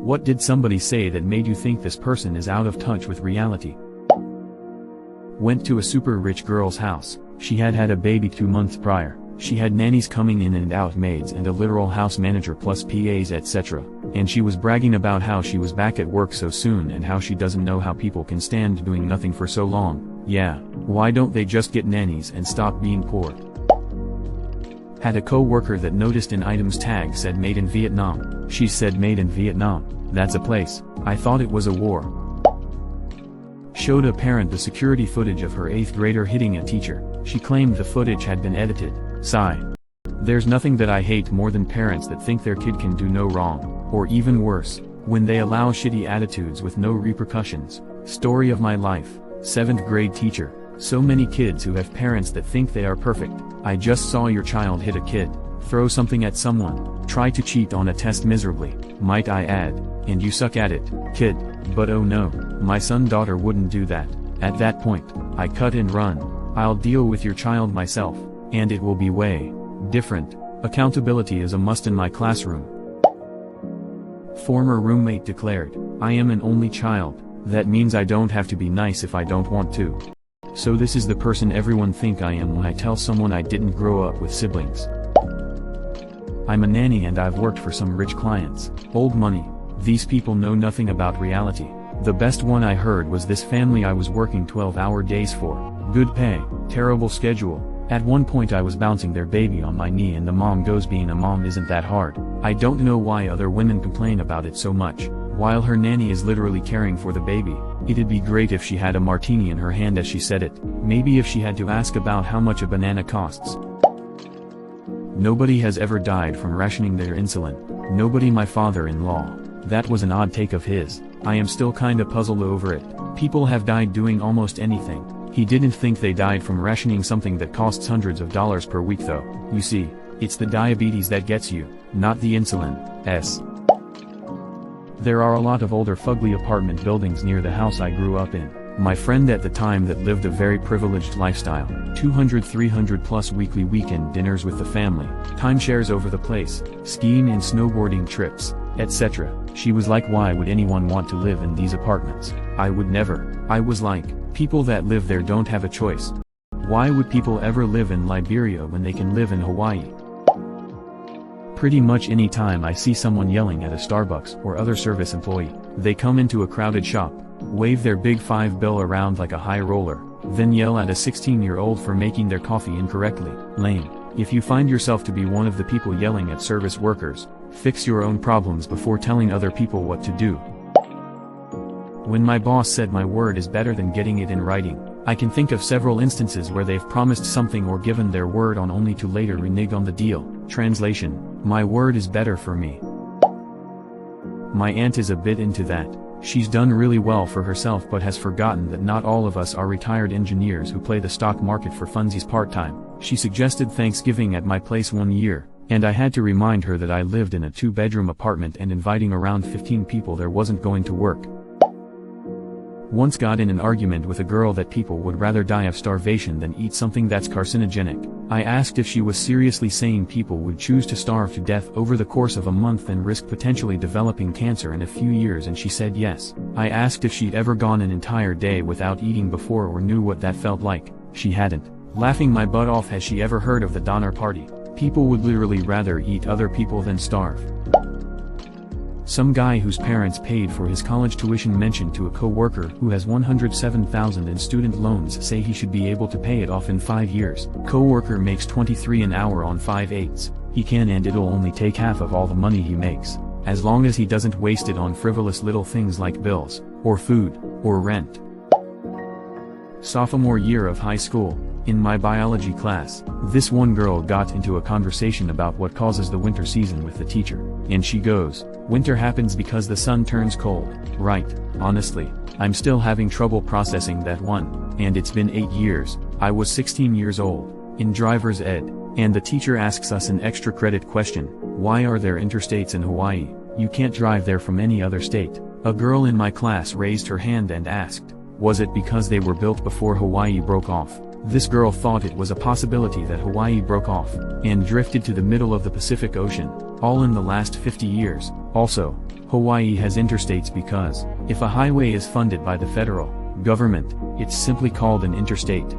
What did somebody say that made you think this person is out of touch with reality? Went to a super rich girl's house. She had had a baby 2 months prior. She had nannies coming in and out, maids and a literal house manager plus PAs etc. And she was bragging about how she was back at work so soon and how she doesn't know how people can stand doing nothing for so long. Yeah, why don't they just get nannies and stop being poor? Had a co-worker that noticed an item's tag said made in Vietnam. She said made in Vietnam, that's a place. I thought it was a war. Showed a parent the security footage of her 8th grader hitting a teacher. She claimed the footage had been edited. Sigh. There's nothing that I hate more than parents that think their kid can do no wrong, or even worse, when they allow shitty attitudes with no repercussions. Story of my life, 7th grade teacher. So many kids who have parents that think they are perfect. I just saw your child hit a kid, throw something at someone, try to cheat on a test miserably, might I add, and you suck at it, kid. But oh no, my son-daughter wouldn't do that. At that point, I cut and run. I'll deal with your child myself, and it will be way different. Accountability is a must in my classroom. Former roommate declared, I am an only child, that means I don't have to be nice if I don't want to. So this is the person everyone think I am when I tell someone I didn't grow up with siblings. I'm a nanny and I've worked for some rich clients. Old money. These people know nothing about reality. The best one I heard was this family I was working 12-hour days for. Good pay, terrible schedule. At one point I was bouncing their baby on my knee and the mom goes, being a mom isn't that hard. I don't know why other women complain about it so much, while her nanny is literally caring for the baby. It'd be great if she had a martini in her hand as she said it. Maybe if she had to ask about how much a banana costs. Nobody has ever died from rationing their insulin. Nobody. My father-in-law. That was an odd take of his. I am still kinda puzzled over it. People have died doing almost anything. He didn't think they died from rationing something that costs hundreds of dollars per week though. You see, it's the diabetes that gets you, not the insulin. There are a lot of older fugly apartment buildings near the house I grew up in. My friend at the time that lived a very privileged lifestyle, 200-300 plus weekly weekend dinners with the family, timeshares over the place, skiing and snowboarding trips, etc. She was like, why would anyone want to live in these apartments? I would never. I was like, people that live there don't have a choice. Why would people ever live in Liberia when they can live in Hawaii? Pretty much any time I see someone yelling at a Starbucks or other service employee, they come into a crowded shop, wave their big $5 bill around like a high roller, then yell at a 16-year-old for making their coffee incorrectly. Lame. If you find yourself to be one of the people yelling at service workers, fix your own problems before telling other people what to do. When my boss said my word is better than getting it in writing, I can think of several instances where they've promised something or given their word on only to later renege on the deal. Translation: my word is better for me. My aunt is a bit into that. She's done really well for herself but has forgotten that not all of us are retired engineers who play the stock market for funsies part-time. She suggested Thanksgiving at my place one year, and I had to remind her that I lived in a 2-bedroom apartment and inviting around 15 people there wasn't going to work. Once got in an argument with a girl that people would rather die of starvation than eat something that's carcinogenic. I asked if she was seriously saying people would choose to starve to death over the course of a month and risk potentially developing cancer in a few years, and she said yes. I asked if she'd ever gone an entire day without eating before or knew what that felt like. She hadn't. Laughing my butt off, has she ever heard of the Donner Party? People would literally rather eat other people than starve. Some guy whose parents paid for his college tuition mentioned to a co-worker who has $107,000 in student loans say he should be able to pay it off in 5 years. Co-worker makes $23 an hour on 5/8. He can, and it'll only take half of all the money he makes, as long as he doesn't waste it on frivolous little things like bills, or food, or rent. Sophomore year of high school, in my biology class, this one girl got into a conversation about what causes the winter season with the teacher, and she goes, "Winter happens because the sun turns cold." Right, honestly, I'm still having trouble processing that one, and it's been 8 years. I was 16 years old, in driver's ed, and the teacher asks us an extra credit question: why are there interstates in Hawaii? You can't drive there from any other state. A girl in my class raised her hand and asked, was it because they were built before Hawaii broke off? This girl thought it was a possibility that Hawaii broke off, and drifted to the middle of the Pacific Ocean, all in the last 50 years. Also, Hawaii has interstates because, if a highway is funded by the federal government, it's simply called an interstate.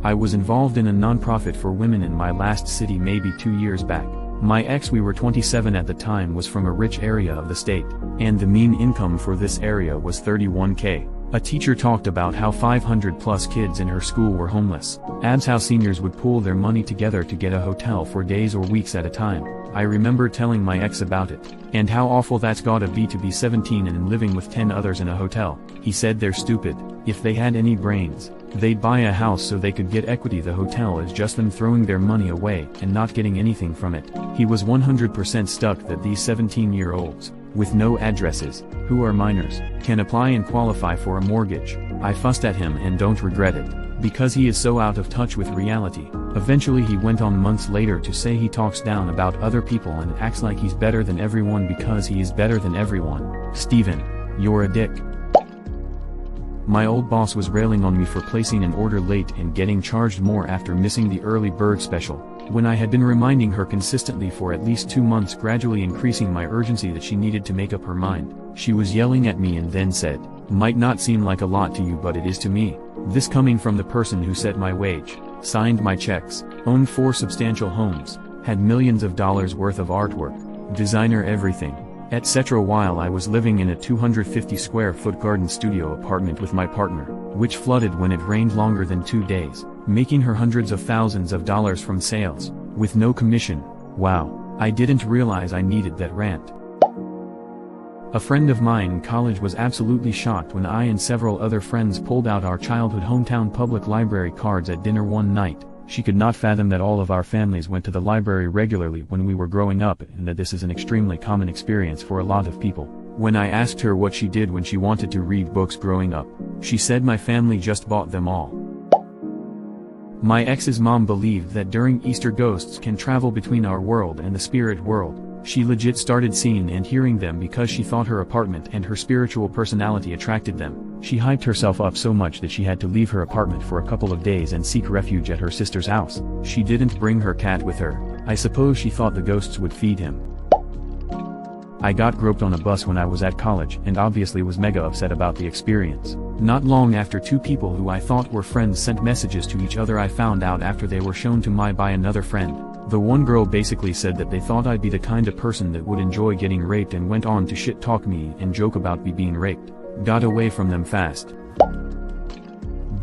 I was involved in a nonprofit for women in my last city maybe 2 years back. My ex, we were 27 at the time, was from a rich area of the state, and the mean income for this area was $31K. A teacher talked about how 500 plus kids in her school were homeless. Adds how seniors would pool their money together to get a hotel for days or weeks at a time. I remember telling my ex about it, and how awful that's gotta be to be 17 and living with 10 others in a hotel. He said they're stupid. If they had any brains, they'd buy a house so they could get equity. The hotel is just them throwing their money away and not getting anything from it. He was 100% stuck that these 17-year-olds, with no addresses, who are minors, can apply and qualify for a mortgage. I fussed at him and don't regret it, because he is so out of touch with reality. Eventually he went on months later to say he talks down about other people and acts like he's better than everyone because he is better than everyone. Steven, you're a dick. My old boss was railing on me for placing an order late and getting charged more after missing the early bird special, when I had been reminding her consistently for at least 2 months, gradually increasing my urgency that she needed to make up her mind. She was yelling at me and then said, "Might not seem like a lot to you, but it is to me." This coming from the person who set my wage, signed my checks, owned 4 substantial homes, had millions of dollars worth of artwork, designer everything, etc. while I was living in a 250 square foot garden studio apartment with my partner, which flooded when it rained longer than 2 days, making her hundreds of thousands of dollars from sales, with no commission. Wow, I didn't realize I needed that rant. A friend of mine in college was absolutely shocked when I and several other friends pulled out our childhood hometown public library cards at dinner one night. She could not fathom that all of our families went to the library regularly when we were growing up, and that this is an extremely common experience for a lot of people. When I asked her what she did when she wanted to read books growing up, she said my family just bought them all. My ex's mom believed that during Easter ghosts can travel between our world and the spirit world. She legit started seeing and hearing them because she thought her apartment and her spiritual personality attracted them. She hyped herself up so much that she had to leave her apartment for a couple of days and seek refuge at her sister's house. She didn't bring her cat with her. I suppose she thought the ghosts would feed him. I got groped on a bus when I was at college and obviously was mega upset about the experience. Not long after, 2 people who I thought were friends sent messages to each other. I found out after they were shown to me by another friend. The one girl basically said that they thought I'd be the kind of person that would enjoy getting raped, and went on to shit talk me and joke about me being raped. Got away from them fast.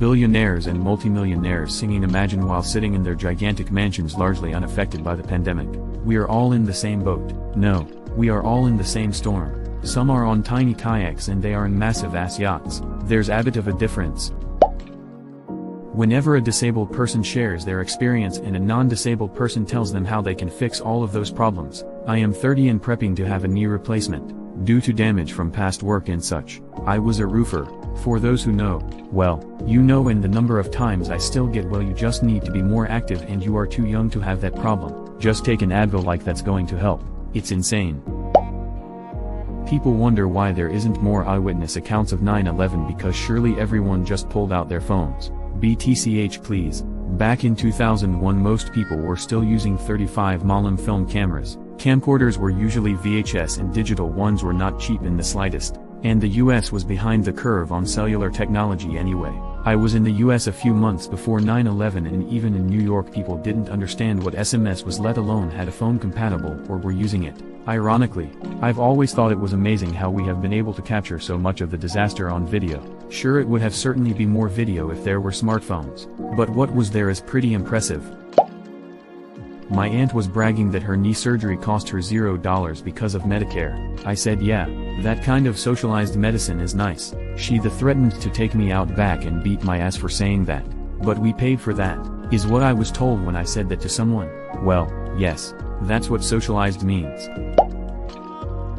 Billionaires and multimillionaires singing Imagine while sitting in their gigantic mansions, largely unaffected by the pandemic. We are all in the same boat. No, we are all in the same storm. Some are on tiny kayaks and they are in massive ass yachts. There's a bit of a difference. Whenever a disabled person shares their experience and a non-disabled person tells them how they can fix all of those problems. I am 30 and prepping to have a knee replacement, due to damage from past work and such. I was a roofer. For those who know, well, you know, and the number of times I still get, well, you just need to be more active and you are too young to have that problem. Just take an Advil, like that's going to help. It's insane. People wonder why there isn't more eyewitness accounts of 9/11 because surely everyone just pulled out their phones. BTCH please. Back in 2001 most people were still using 35mm film cameras. Camcorders were usually VHS and digital ones were not cheap in the slightest. And the US was behind the curve on cellular technology anyway. I was in the US a few months before 9/11 and even in New York people didn't understand what SMS was, let alone had a phone compatible or were using it. Ironically, I've always thought it was amazing how we have been able to capture so much of the disaster on video. Sure, it would have certainly be more video if there were smartphones, but what was there is pretty impressive. My aunt was bragging that her knee surgery cost her $0 because of Medicare. I said, yeah, that kind of socialized medicine is nice. She threatened to take me out back and beat my ass for saying that. But we paid for that, is what I was told when I said that to someone. Well, yes, that's what socialized means.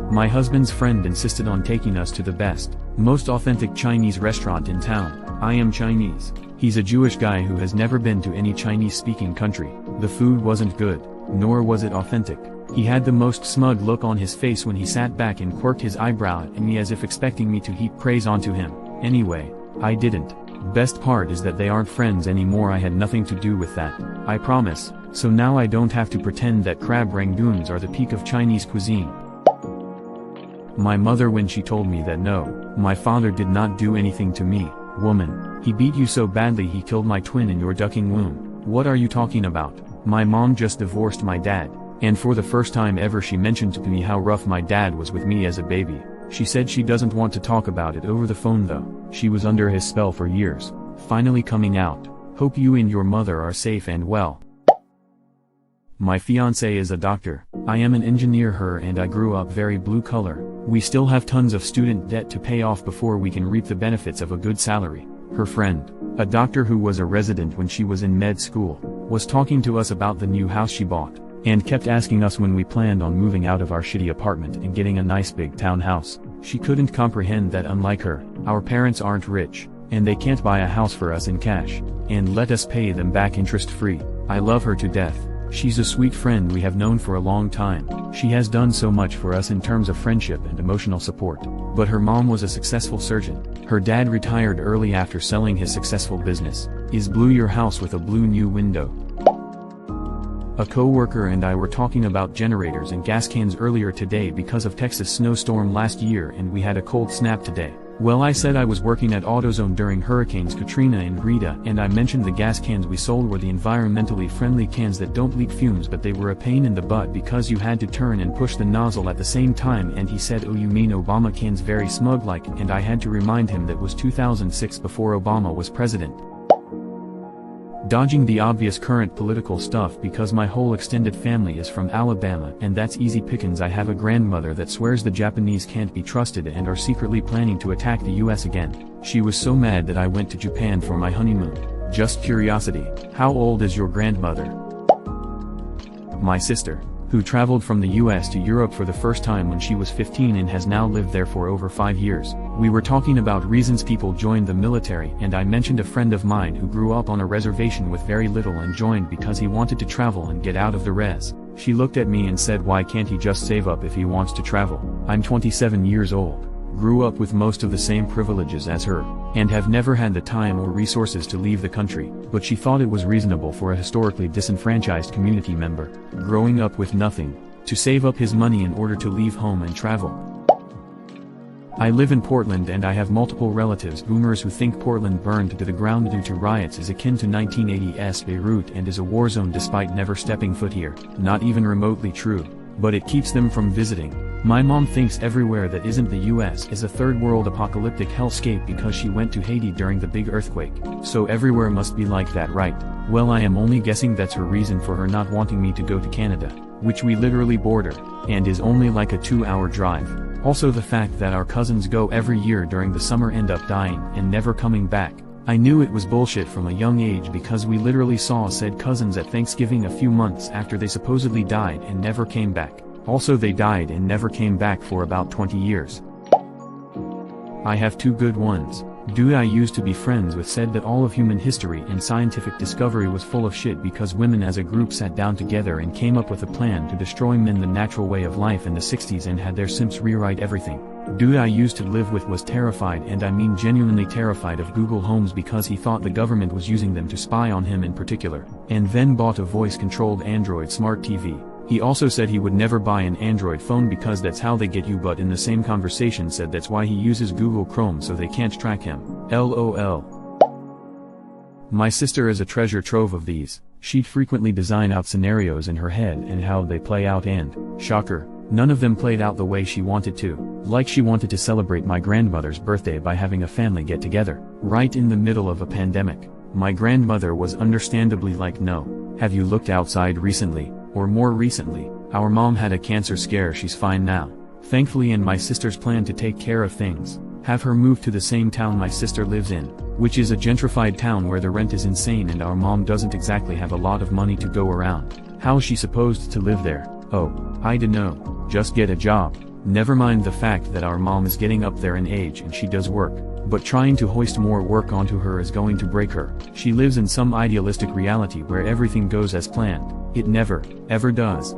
My husband's friend insisted on taking us to the best, most authentic Chinese restaurant in town. I am Chinese. He's a Jewish guy who has never been to any Chinese-speaking country. The food wasn't good, nor was it authentic. He had the most smug look on his face when he sat back and quirked his eyebrow at me as if expecting me to heap praise onto him. Anyway, I didn't. Best part is that they aren't friends anymore. I had nothing to do with that, I promise. So now I don't have to pretend that crab rangoons are the peak of Chinese cuisine. My mother when she told me that no, my father did not do anything to me. Woman, he beat you so badly he killed my twin in your ducking womb. What are you talking about? My mom just divorced my dad, and for the first time ever she mentioned to me how rough my dad was with me as a baby. She said she doesn't want to talk about it over the phone though. She was under his spell for years. Finally coming out. Hope you and your mother are safe and well. My fiancé is a doctor. I am an engineer her and I grew up very blue collar. We still have tons of student debt to pay off before we can reap the benefits of a good salary. Her friend, a doctor who was a resident when she was in med school, was talking to us about the new house she bought, and kept asking us when we planned on moving out of our shitty apartment and getting a nice big townhouse. She couldn't comprehend that unlike her, our parents aren't rich, and they can't buy a house for us in cash, and let us pay them back interest-free. I love her to death. She's a sweet friend we have known for a long time. She has done so much for us in terms of friendship and emotional support. But her mom was a successful surgeon. Her dad retired early after selling his successful business. Is blue your house with a blue new window? A co-worker and I were talking about generators and gas cans earlier today because of Texas snowstorm last year and we had a cold snap today. Well, I said I was working at AutoZone during Hurricanes Katrina and Rita and I mentioned the gas cans we sold were the environmentally friendly cans that don't leak fumes, but they were a pain in the butt because you had to turn and push the nozzle at the same time, and he said, oh you mean Obama cans, very smug like, and I had to remind him that was 2006 before Obama was president. Dodging the obvious current political stuff because my whole extended family is from Alabama and that's easy pickings. I have a grandmother that swears the Japanese can't be trusted and are secretly planning to attack the US again. She was so mad that I went to Japan for my honeymoon. Just curiosity, how old is your grandmother? My sister, who traveled from the US to Europe for the first time when she was 15 and has now lived there for over 5 years. We were talking about reasons people joined the military and I mentioned a friend of mine who grew up on a reservation with very little and joined because he wanted to travel and get out of the res. She looked at me and said, why can't he just save up if he wants to travel? I'm 27 years old, grew up with most of the same privileges as her, and have never had the time or resources to leave the country, but she thought it was reasonable for a historically disenfranchised community member, growing up with nothing, to save up his money in order to leave home and travel. I live in Portland and I have multiple relatives boomers who think Portland burned to the ground due to riots is akin to 1980s Beirut and is a war zone despite never stepping foot here. Not even remotely true, but it keeps them from visiting. My mom thinks everywhere that isn't the US is a third world apocalyptic hellscape because she went to Haiti during the big earthquake. So everywhere must be like that, right? Well, I am only guessing that's her reason for her not wanting me to go to Canada, which we literally border, and is only like a 2-hour drive. Also the fact that our cousins go every year during the summer end up dying and never coming back. I knew it was bullshit from a young age because we literally saw said cousins at Thanksgiving a few months after they supposedly died and never came back. Also they died and never came back for about 20 years. I have 2 good ones. Dude I used to be friends with said that all of human history and scientific discovery was full of shit because women as a group sat down together and came up with a plan to destroy men, the natural way of life, in the 60s and had their simps rewrite everything. Dude I used to live with was terrified, and I mean genuinely terrified, of Google Homes because he thought the government was using them to spy on him in particular, and then bought a voice-controlled Android smart TV. He also said he would never buy an Android phone because that's how they get you, but in the same conversation said that's why he uses Google Chrome so they can't track him. LOL. My sister is a treasure trove of these. She'd frequently design out scenarios in her head and how they play out, and, shocker, none of them played out the way she wanted to. Like she wanted to celebrate my grandmother's birthday by having a family get together, right in the middle of a pandemic. My grandmother was understandably like, no. Have you looked outside recently? Or more recently, our mom had a cancer scare, she's fine now, thankfully, and my sister's plan to take care of things, have her move to the same town my sister lives in, which is a gentrified town where the rent is insane and our mom doesn't exactly have a lot of money to go around. How is she supposed to live there? Oh, I dunno, just get a job. Never mind the fact that our mom is getting up there in age and she does work, but trying to hoist more work onto her is going to break her. She lives in some idealistic reality where everything goes as planned. It never, ever does.